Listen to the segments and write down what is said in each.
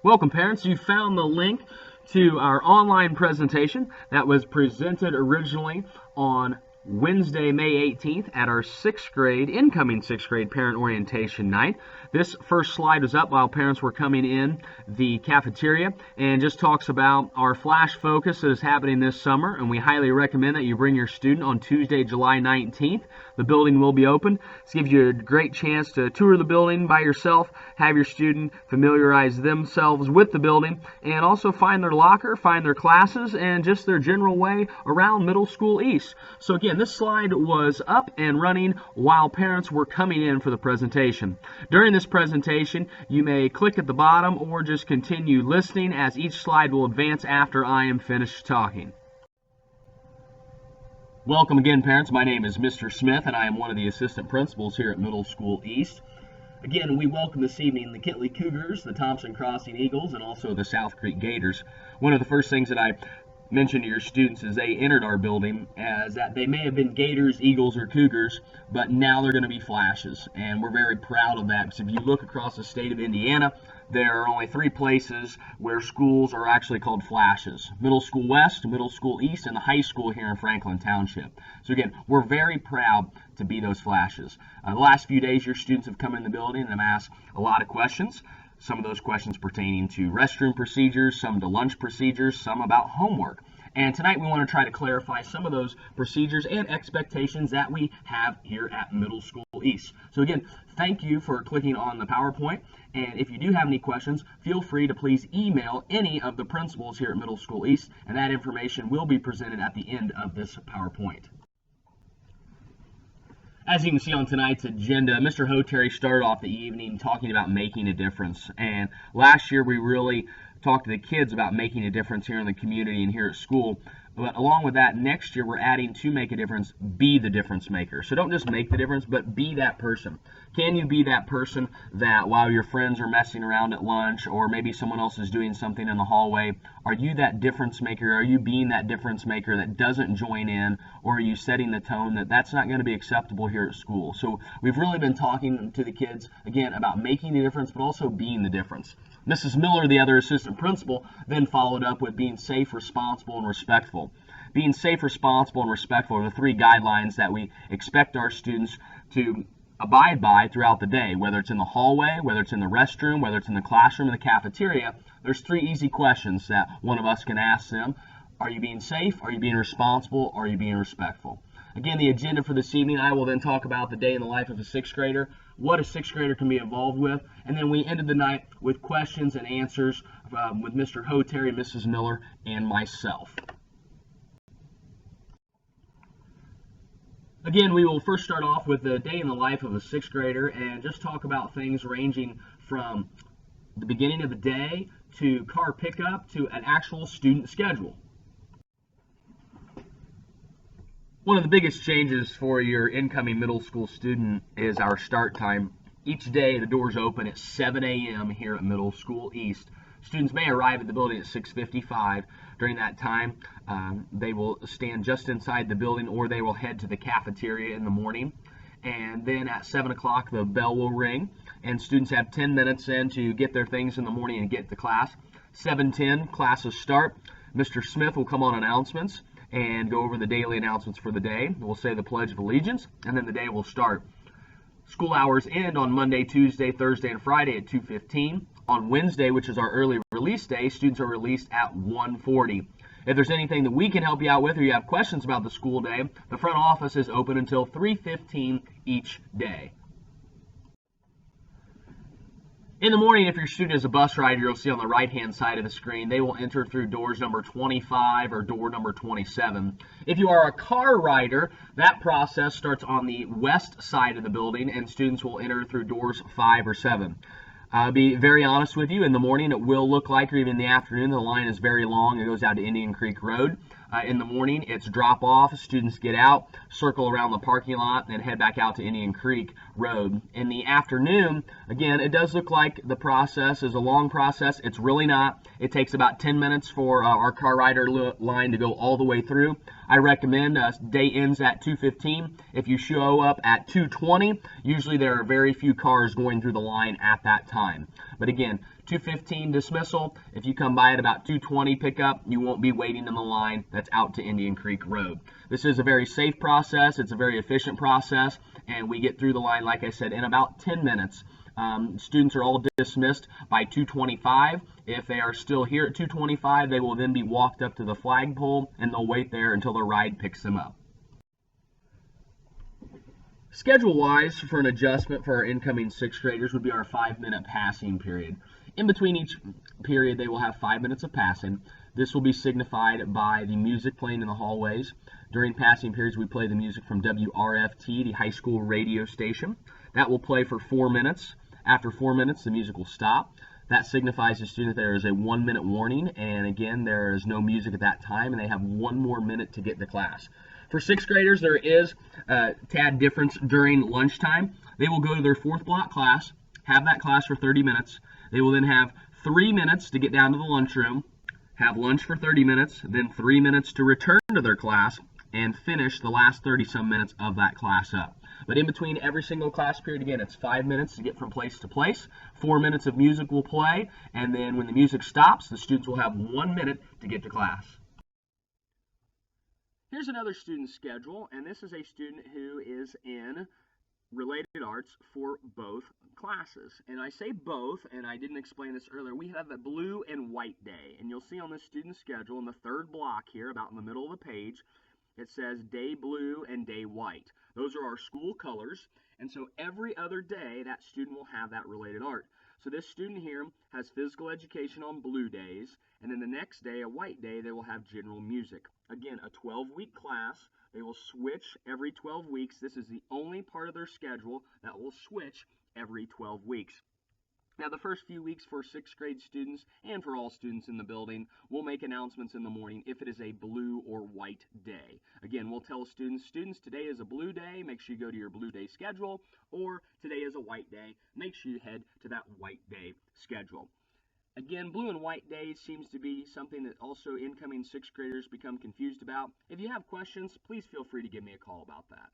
Welcome, parents. You found the link to our online presentation that was presented originally on Wednesday, May 18th at our incoming sixth grade parent orientation night. This first slide was up while parents were coming in the cafeteria and just talks about our flash focus that is happening this summer, and we highly recommend that you bring your student on Tuesday, July 19th. The building will be open. This gives you a great chance to tour the building by yourself, have your student familiarize themselves with the building, and also find their locker, find their classes, and just their general way around Middle School East. So again, this slide was up and running while parents were coming in for the presentation. During this presentation, you may click at the bottom or just continue listening as each slide will advance after I am finished talking. Welcome again, parents. My name is Mr. Smith, and I am one of the assistant principals here at Middle School East. Again, we welcome this evening the Kittley Cougars, the Thompson Crossing Eagles, and also the South Creek Gators. One of the first things that I mentioned to your students as they entered our building is that they may have been Gators, Eagles, or Cougars, but now they're going to be Flashes, and we're very proud of that because if you look across the state of Indiana, there are only 3 places where schools are actually called Flashes: Middle School West, Middle School East, and the high school here in Franklin Township. So again, we're very proud to be those Flashes. The last few days, your students have come in the building and have asked a lot of questions. Some of those questions pertaining to restroom procedures, some to lunch procedures, some about homework. And tonight we want to try to clarify some of those procedures and expectations that we have here at Middle School East. So again, thank you for clicking on the PowerPoint. And if you do have any questions, feel free to please email any of the principals here at Middle School East, and that information will be presented at the end of this PowerPoint. As you can see on tonight's agenda, Mr. Hoterry started off the evening talking about making a difference. And last year we really talked to the kids about making a difference here in the community and here at school. But along with that, next year we're adding to make a difference, be the difference maker. So don't just make the difference, but be that person. Can you be that person that while your friends are messing around at lunch or maybe someone else is doing something in the hallway, are you that difference maker? Are you being that difference maker that doesn't join in, or are you setting the tone that that's not going to be acceptable here at school? So we've really been talking to the kids, again, about making the difference, but also being the difference. Mrs. Miller, the other assistant principal, then followed up with being safe, responsible, and respectful. Being safe, responsible, and respectful are the 3 guidelines that we expect our students to abide by throughout the day, whether it's in the hallway, whether it's in the restroom, whether it's in the classroom, in the cafeteria. There's 3 easy questions that one of us can ask them. Are you being safe? Are you being responsible? Are you being respectful? Again, the agenda for this evening, I will then talk about the day in the life of a 6th grader, what a 6th grader can be involved with, and then we ended the night with questions and answers with Mr. Hoterry, Mrs. Miller, and myself. Again, we will first start off with the day in the life of a 6th grader and just talk about things ranging from the beginning of the day to car pickup to an actual student schedule. One of the biggest changes for your incoming middle school student is our start time. Each day the doors open at 7 a.m. here at Middle School East. Students may arrive at the building at 6:55. During that time, they will stand just inside the building or they will head to the cafeteria in the morning. And then at 7 o'clock the bell will ring and students have 10 minutes in to get their things in the morning and get to class. 7:10 classes start. Mr. Smith will come on announcements and go over the daily announcements for the day. We'll say the Pledge of Allegiance, and then the day will start. School hours end on Monday, Tuesday, Thursday, and Friday at 2:15. On Wednesday, which is our early release day, students are released at 1:40. If there's anything that we can help you out with or you have questions about the school day, the front office is open until 3:15 each day. In the morning, if your student is a bus rider, you'll see on the right-hand side of the screen, they will enter through doors number 25 or door number 27. If you are a car rider, that process starts on the west side of the building, and students will enter through doors 5 or 7. I'll be very honest with you, in the morning it will look like, or even in the afternoon, the line is very long. It goes out to Indian Creek Road. In the morning, it's drop off. Students get out, circle around the parking lot, and head back out to Indian Creek Road. In the afternoon, again, it does look like the process is a long process. It's really not. It takes about 10 minutes for our car rider line to go all the way through. I recommend day ends at 2:15. If you show up at 2:20, usually there are very few cars going through the line at that time. But again, 2:15 dismissal. If you come by at about 2:20 pickup, you won't be waiting in the line that's out to Indian Creek Road. This is a very safe process. It's a very efficient process, and we get through the line, like I said, in about 10 minutes. Students are all dismissed by 2:25. If they are still here at 2:25, they will then be walked up to the flagpole, and they'll wait there until the ride picks them up. Schedule-wise, for an adjustment for our incoming 6th graders would be our 5-minute passing period. In between each period, they will have 5 minutes of passing. This will be signified by the music playing in the hallways. During passing periods, we play the music from WRFT, the high school radio station. That will play for 4 minutes. After 4 minutes, the music will stop. That signifies to the student that there is a 1-minute warning, and again, there is no music at that time, and they have 1 more minute to get to class. For 6th graders, there is a tad difference during lunchtime. They will go to their 4th block class, have that class for 30 minutes. They will then have 3 minutes to get down to the lunchroom, have lunch for 30 minutes, then 3 minutes to return to their class, and finish the last 30-some minutes of that class up. But in between every single class period, again, it's 5 minutes to get from place to place. 4 minutes of music will play, and then when the music stops, the students will have 1 minute to get to class. Here's another student schedule, and this is a student who is in related arts for both classes. And I say both, and I didn't explain this earlier. We have a blue and white day, and you'll see on this student schedule in the 3rd block here, about in the middle of the page, it says day blue and day white. Those are our school colors, and so every other day that student will have that related art. So this student here has physical education on blue days, and then the next day, a white day, they will have general music. Again, a 12-week class. They will switch every 12 weeks. This is the only part of their schedule that will switch every 12 weeks. Now, the first few weeks for 6th grade students and for all students in the building, we'll make announcements in the morning if it is a blue or white day. Again, we'll tell students, today is a blue day, make sure you go to your blue day schedule, or today is a white day, make sure you head to that white day schedule. Again, blue and white days seems to be something that also incoming 6th graders become confused about. If you have questions, please feel free to give me a call about that.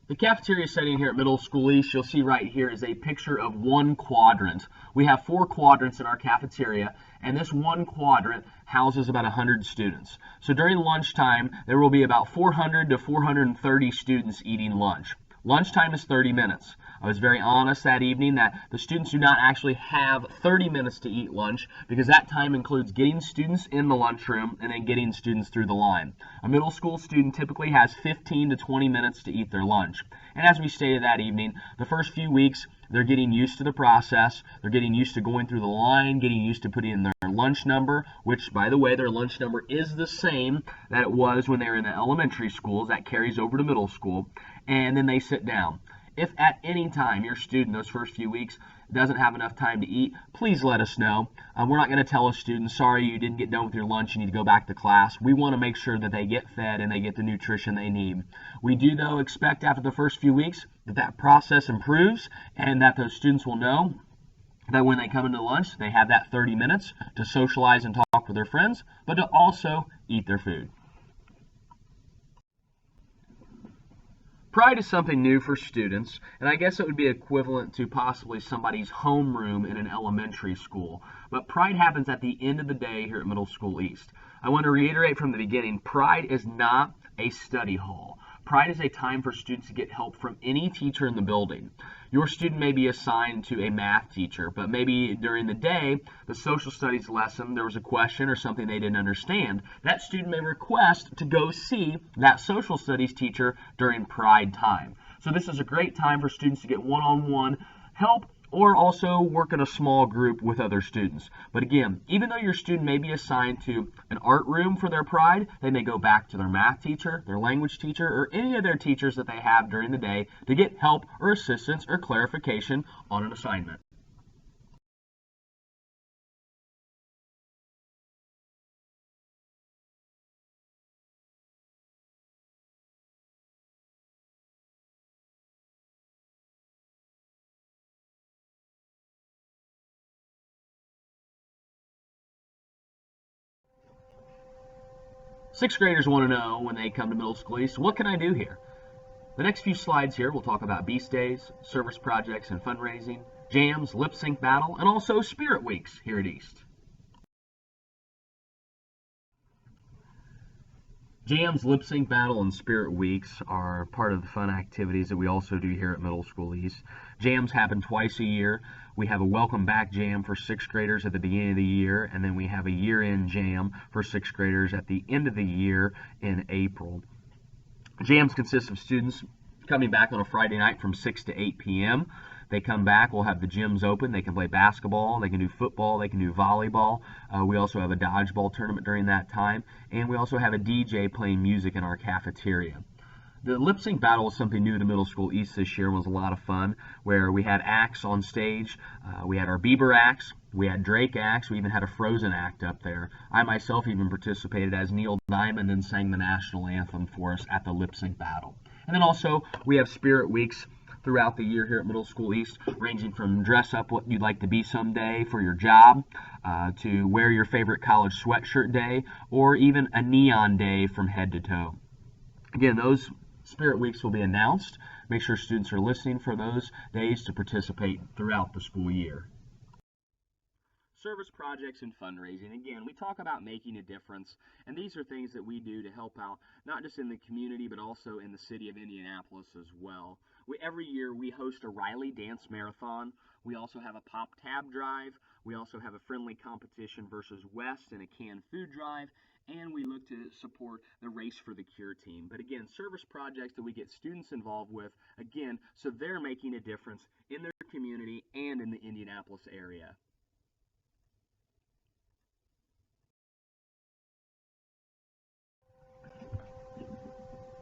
The cafeteria setting here at Middle School East, you'll see right here, is a picture of one quadrant. We have 4 quadrants in our cafeteria, and this one quadrant houses about 100 students. So during lunchtime, there will be about 400 to 430 students eating lunch. Lunchtime is 30 minutes. I was very honest that evening that the students do not actually have 30 minutes to eat lunch because that time includes getting students in the lunchroom and then getting students through the line. A middle school student typically has 15 to 20 minutes to eat their lunch. And as we stated that evening, the first few weeks, they're getting used to the process. They're getting used to going through the line, getting used to putting in their lunch number, which, by the way, their lunch number is the same that it was when they were in the elementary schools. That carries over to middle school. And then they sit down. If at any time your student those first few weeks doesn't have enough time to eat, please let us know. We're not going to tell a student, sorry, you didn't get done with your lunch, you need to go back to class. We want to make sure that they get fed and they get the nutrition they need. We do, though, expect after the first few weeks that process improves and that those students will know that when they come into lunch, they have that 30 minutes to socialize and talk with their friends, but to also eat their food. Pride is something new for students, and I guess it would be equivalent to possibly somebody's homeroom in an elementary school. But Pride happens at the end of the day here at Middle School East. I want to reiterate from the beginning, Pride is not a study hall. Pride is a time for students to get help from any teacher in the building. Your student may be assigned to a math teacher, but maybe during the day, the social studies lesson, there was a question or something they didn't understand. That student may request to go see that social studies teacher during Pride time. So this is a great time for students to get one-on-one help or also work in a small group with other students. But again, even though your student may be assigned to an art room for their Pride, they may go back to their math teacher, their language teacher, or any of their teachers that they have during the day to get help or assistance or clarification on an assignment. Sixth graders want to know when they come to Middle School East, what can I do here? The next few slides here, we'll talk about Beast Days, service projects and fundraising, jams, lip sync battle, and also Spirit Weeks here at East. Jams, lip sync battle, and Spirit Weeks are part of the fun activities that we also do here at Middle School East. Jams happen twice a year. We have a welcome back jam for 6th graders at the beginning of the year, and then we have a year-end jam for 6th graders at the end of the year in April. Jams consist of students coming back on a Friday night from 6 to 8 p.m. They come back, we'll have the gyms open. They can play basketball, they can do football, they can do volleyball. We also have a dodgeball tournament during that time, and we also have a DJ playing music in our cafeteria. The lip sync battle was something new to Middle School East this year. It was a lot of fun, where we had acts on stage. We had our Bieber acts, we had Drake acts, we even had a Frozen act up there. I myself even participated as Neil Diamond and sang the national anthem for us at the lip sync battle. And then also we have Spirit Weeks throughout the year here at Middle School East, ranging from dress up what you'd like to be someday for your job, to wear your favorite college sweatshirt day, or even a neon day from head to toe. Again, those Spirit Weeks will be announced. Make sure students are listening for those days to participate throughout the school year. Service projects and fundraising. Again, we talk about making a difference, and these are things that we do to help out not just in the community but also in the city of Indianapolis as well. Every year we host a Riley Dance Marathon. We also have a Pop Tab Drive. We also have a friendly competition versus West and a canned food drive, and we look to support the Race for the Cure team. But again, service projects that we get students involved with, again, so they're making a difference in their community and in the Indianapolis area.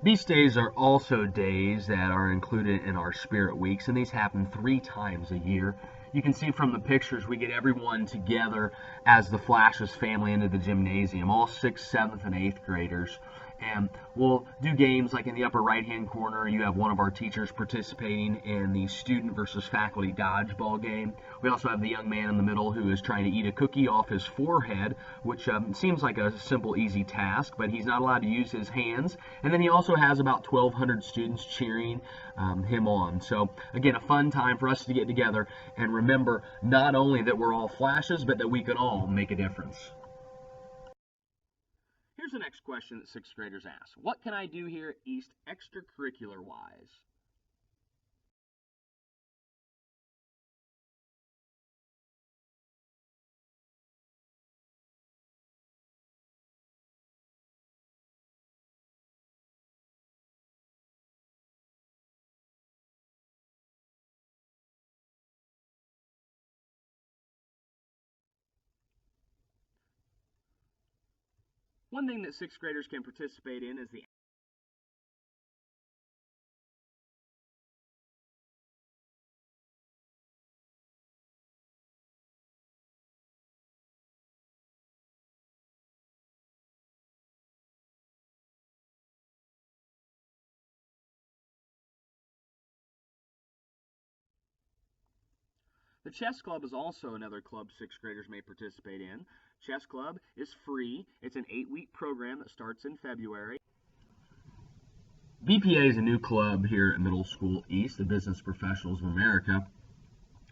Beast Days are also days that are included in our Spirit Weeks, and these happen 3 times a year. You can see from the pictures we get everyone together as the Flashes family into the gymnasium, all 6th, 7th, and 8th graders. And we'll do games like in the upper right-hand corner, you have one of our teachers participating in the student versus faculty dodgeball game. We also have the young man in the middle who is trying to eat a cookie off his forehead, which seems like a simple, easy task, but he's not allowed to use his hands. And then he also has about 1,200 students cheering him on. So again, a fun time for us to get together and remember not only that we're all Flashes, but that we can all make a difference. Here's the next question that 6th graders ask. What can I do here at East extracurricular-wise? One thing that 6th graders can participate in is the chess club is also another club 6th graders may participate in. Chess club is free. It's an 8-week program that starts in February. BPA is a new club here at Middle School East, the Business Professionals of America.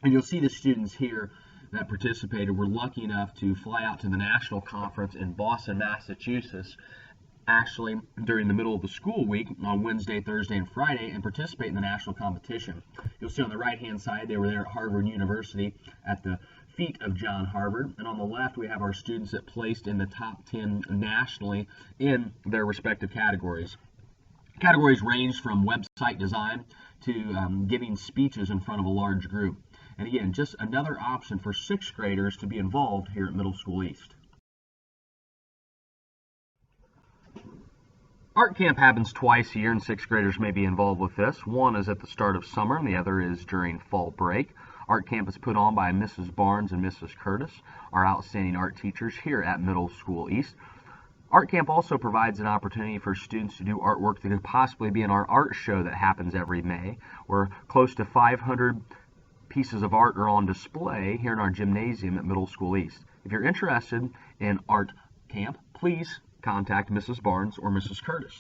And you'll see the students here that participated were lucky enough to fly out to the national conference in Boston, Massachusetts, actually during the middle of the school week on Wednesday, Thursday, and Friday, and participate in the national competition. You'll see on the right-hand side they were there at Harvard University at the feet of John Harvard, and on the left we have our students that placed in the top 10 nationally in their respective categories. Categories range from website design to giving speeches in front of a large group. And again, just another option for 6th graders to be involved here at Middle School East. Art camp happens twice a year, and 6th graders may be involved with this. One is at the start of summer, and the other is during fall break. Art camp is put on by Mrs. Barnes and Mrs. Curtis, our outstanding art teachers here at Middle School East. Art camp also provides an opportunity for students to do artwork that could possibly be in our art show that happens every May, where close to 500 pieces of art are on display here in our gymnasium at Middle School East. If you're interested in art camp, please contact Mrs. Barnes or Mrs. Curtis.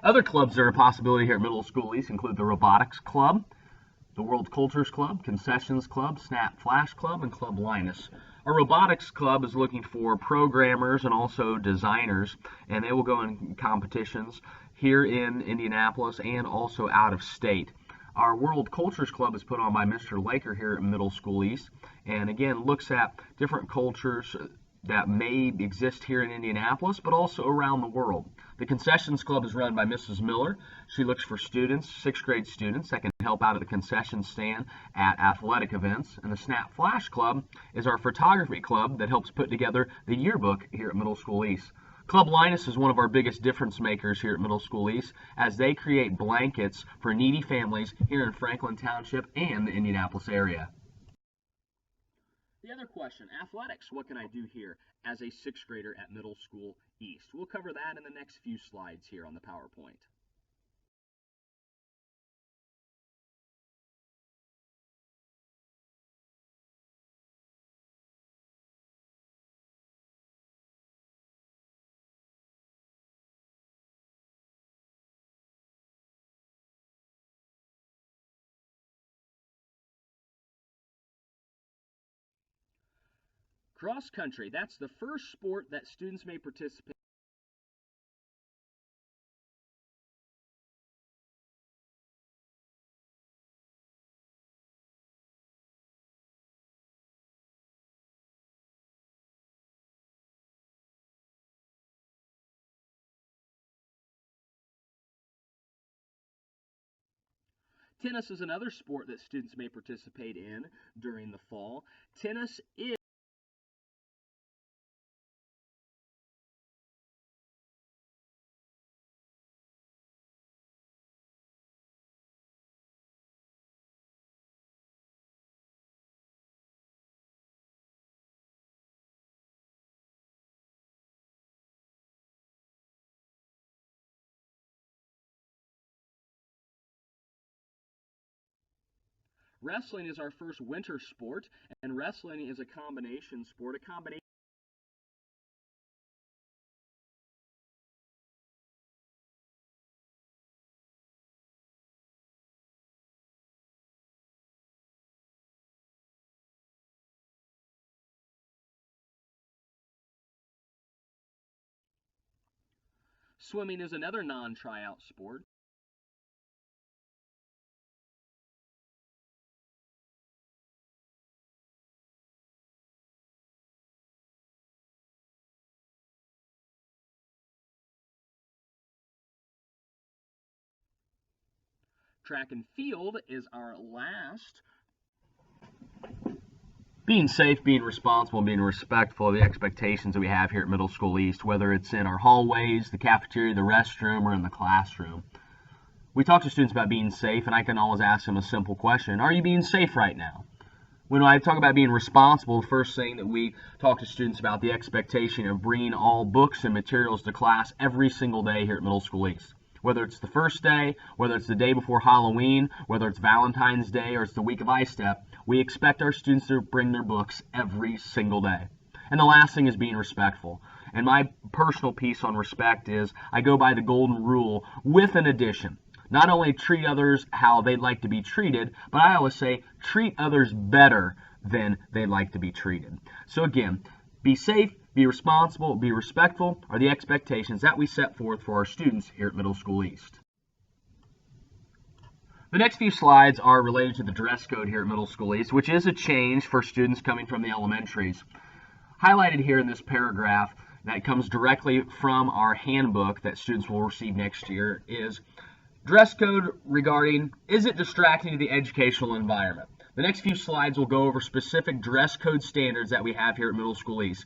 Other clubs that are a possibility here at Middle School East include the Robotics Club, the World Cultures Club, Concessions Club, Snap Flash Club, and Club Linus. Our Robotics Club is looking for programmers and also designers, and they will go in competitions here in Indianapolis and also out of state. Our World Cultures Club is put on by Mr. Laker here at Middle School East, and again looks at different cultures that may exist here in Indianapolis, but also around the world. The Concessions Club is run by Mrs. Miller. She looks for students, 6th grade students, that can help out at the concession stand at athletic events. And the Snap Flash Club is our photography club that helps put together the yearbook here at Middle School East. Club Linus is one of our biggest difference makers here at Middle School East, as they create blankets for needy families here in Franklin Township and the Indianapolis area. The other question, athletics, what can I do here as a 6th grader at Middle School East? We'll cover that in the next few slides here on the PowerPoint. Cross country, that's the first sport that students may participate. Tennis is another sport that students may participate in during the fall. Tennis is Wrestling is our first winter sport, and wrestling is a combination sport. A combination Swimming is another non-tryout sport. Track and field is our last. Being safe, being responsible, and being respectful of the expectations that we have here at Middle School East, whether it's in our hallways, the cafeteria, the restroom, or in the classroom. We talk to students about being safe, and I can always ask them a simple question: are you being safe right now? When I talk about being responsible, the first thing that we talk to students about the expectation of bringing all books and materials to class every single day here at Middle School East. Whether it's the first day, whether it's the day before Halloween, whether it's Valentine's Day, or it's the week of ISTEP, we expect our students to bring their books every single day. And the last thing is being respectful. And my personal piece on respect is I go by the golden rule with an addition. Not only treat others how they'd like to be treated, but I always say treat others better than they'd like to be treated. So again, be safe, be responsible, be respectful are the expectations that we set forth for our students here at Middle School East. The next few slides are related to the dress code here at Middle School East, which is a change for students coming from the elementaries. Highlighted here in this paragraph that comes directly from our handbook that students will receive next year is dress code regarding, is it distracting to the educational environment? The next few slides will go over specific dress code standards that we have here at Middle School East.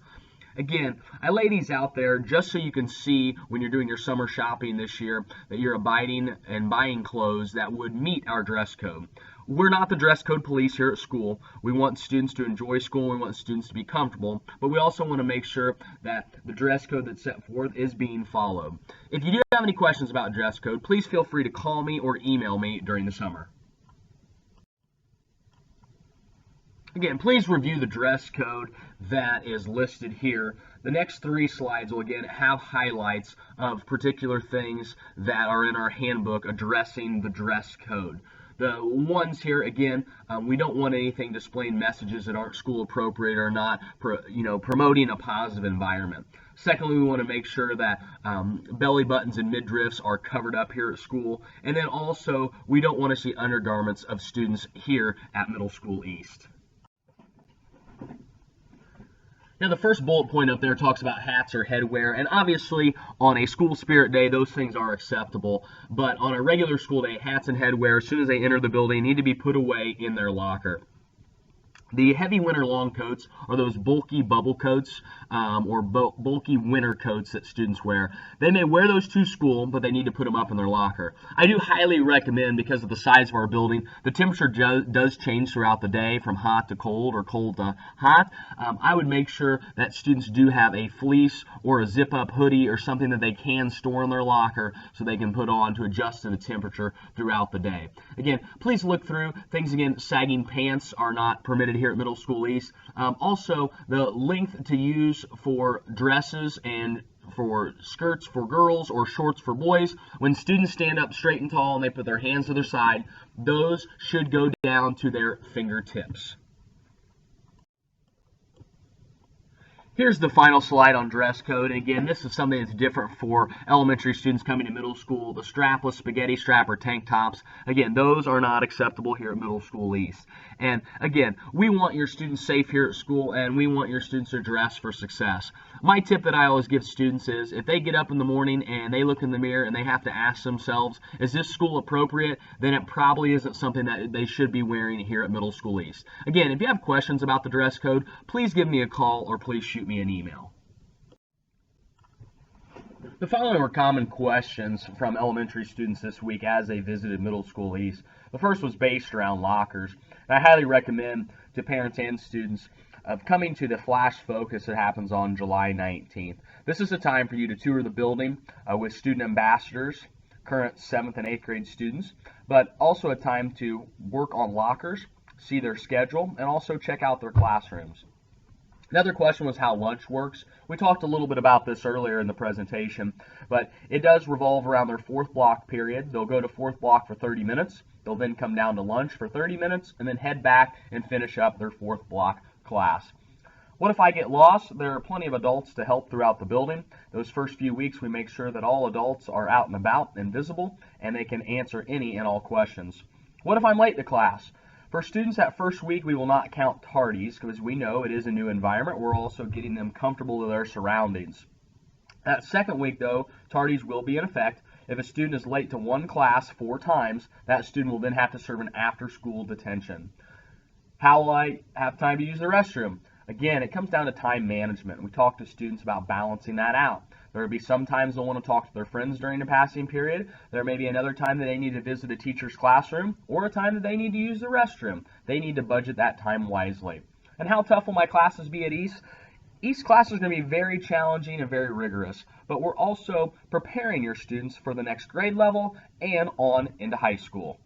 Again, I lay these out there just so you can see when you're doing your summer shopping this year that you're abiding and buying clothes that would meet our dress code. We're not the dress code police here at school. We want students to enjoy school. We want students to be comfortable, but we also want to make sure that the dress code that's set forth is being followed. If you do have any questions about dress code, please feel free to call me or email me during the summer. Again, please review the dress code that is listed here. The next 3 slides will again have highlights of particular things that are in our handbook addressing the dress code. The ones here, again, we don't want anything displaying messages that aren't school appropriate or not, promoting a positive environment. Secondly, we want to make sure that belly buttons and midriffs are covered up here at school. And then also, we don't want to see undergarments of students here at Middle School East. Now, the first bullet point up there talks about hats or headwear, and obviously on a school spirit day, those things are acceptable. But on a regular school day, hats and headwear, as soon as they enter the building, need to be put away in their locker. The heavy winter long coats are those bulky bubble coats or bulky winter coats that students wear. They may wear those to school, but they need to put them up in their locker. I do highly recommend, because of the size of our building, the temperature does change throughout the day from hot to cold or cold to hot. I would make sure that students do have a fleece or a zip-up hoodie or something that they can store in their locker so they can put on to adjust to the temperature throughout the day. Again, please look through things. Again, sagging pants are not permitted here at Middle School East. Also, the length to use for dresses and for skirts for girls or shorts for boys, when students stand up straight and tall and they put their hands to their side, those should go down to their fingertips. Here's the final slide on dress code, and again, this is something that's different for elementary students coming to middle school. The strapless spaghetti strap or tank tops, again, those are not acceptable here at Middle School East. And again, we want your students safe here at school, and we want your students to dress for success. My tip that I always give students is, if they get up in the morning and they look in the mirror and they have to ask themselves, is this school appropriate? Then it probably isn't something that they should be wearing here at Middle School East. Again, if you have questions about the dress code, please give me a call or please shoot me an email. The following were common questions from elementary students this week as they visited Middle School East. The first was based around lockers, and I highly recommend to parents and students of coming to the Flash Focus that happens on July 19th. This is a time for you to tour the building with student ambassadors, current 7th and 8th grade students, but also a time to work on lockers, see their schedule, and also check out their classrooms. Another question was how lunch works. We talked a little bit about this earlier in the presentation, but it does revolve around their 4th block period. They'll go to 4th block for 30 minutes. They'll then come down to lunch for 30 minutes and then head back and finish up their 4th block class. What if I get lost? There are plenty of adults to help throughout the building. Those first few weeks, we make sure that all adults are out and about and visible, and they can answer any and all questions. What if I'm late to class? For students that first week, we will not count tardies because we know it is a new environment. We're also getting them comfortable with their surroundings. That second week, though, tardies will be in effect. If a student is late to one class 4 times, that student will then have to serve an after-school detention. How will I have time to use the restroom? Again, it comes down to time management. We talk to students about balancing that out. There will be some times they'll want to talk to their friends during the passing period. There may be another time that they need to visit a teacher's classroom or a time that they need to use the restroom. They need to budget that time wisely. And how tough will my classes be at East? East classes are going to be very challenging and very rigorous, but we're also preparing your students for the next grade level and on into high school.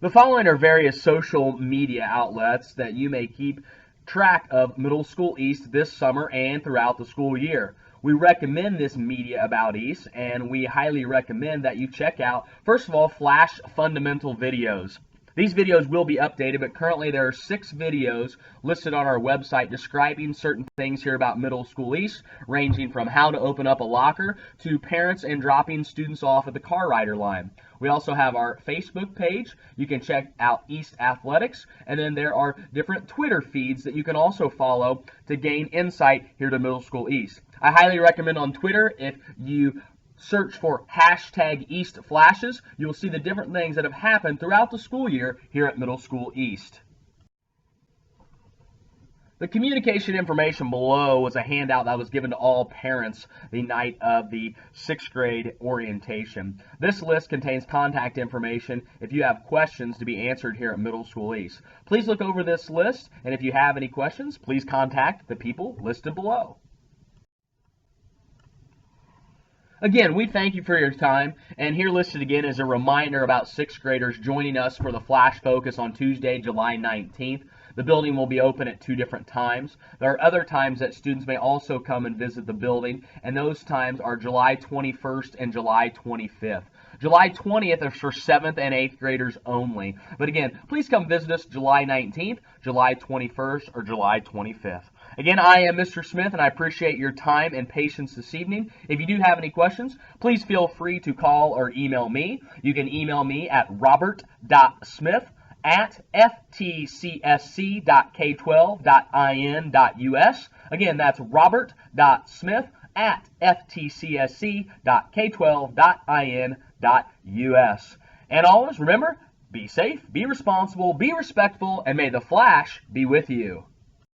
The following are various social media outlets that you may keep track of Middle School East this summer and throughout the school year. We recommend this media about East, and we highly recommend that you check out, first of all, Flash Fundamental videos. These videos will be updated, but currently there are 6 videos listed on our website describing certain things here about Middle School East, ranging from how to open up a locker to parents and dropping students off at the car rider line. We also have our Facebook page. You can check out East Athletics, and then there are different Twitter feeds that you can also follow to gain insight here to Middle School East. I highly recommend on Twitter, if you search for #EastFlashes, you'll see the different things that have happened throughout the school year here at Middle School East. The communication information below was a handout that was given to all parents the night of the 6th grade orientation. This list contains contact information if you have questions to be answered here at Middle School East. Please look over this list, and if you have any questions, please contact the people listed below. Again, we thank you for your time, and here listed again is a reminder about 6th graders joining us for the Flash Focus on Tuesday, July 19th. The building will be open at 2 different times. There are other times that students may also come and visit the building, and those times are July 21st and July 25th. July 20th is for 7th and 8th graders only. But again, please come visit us July 19th, July 21st, or July 25th. Again, I am Mr. Smith, and I appreciate your time and patience this evening. If you do have any questions, please feel free to call or email me. You can email me at robert.smith@ftcsc.k12.in.us. Again, that's robert.smith@ftcsc.k12.in.us. And always remember, be safe, be responsible, be respectful, and may the Flash be with you.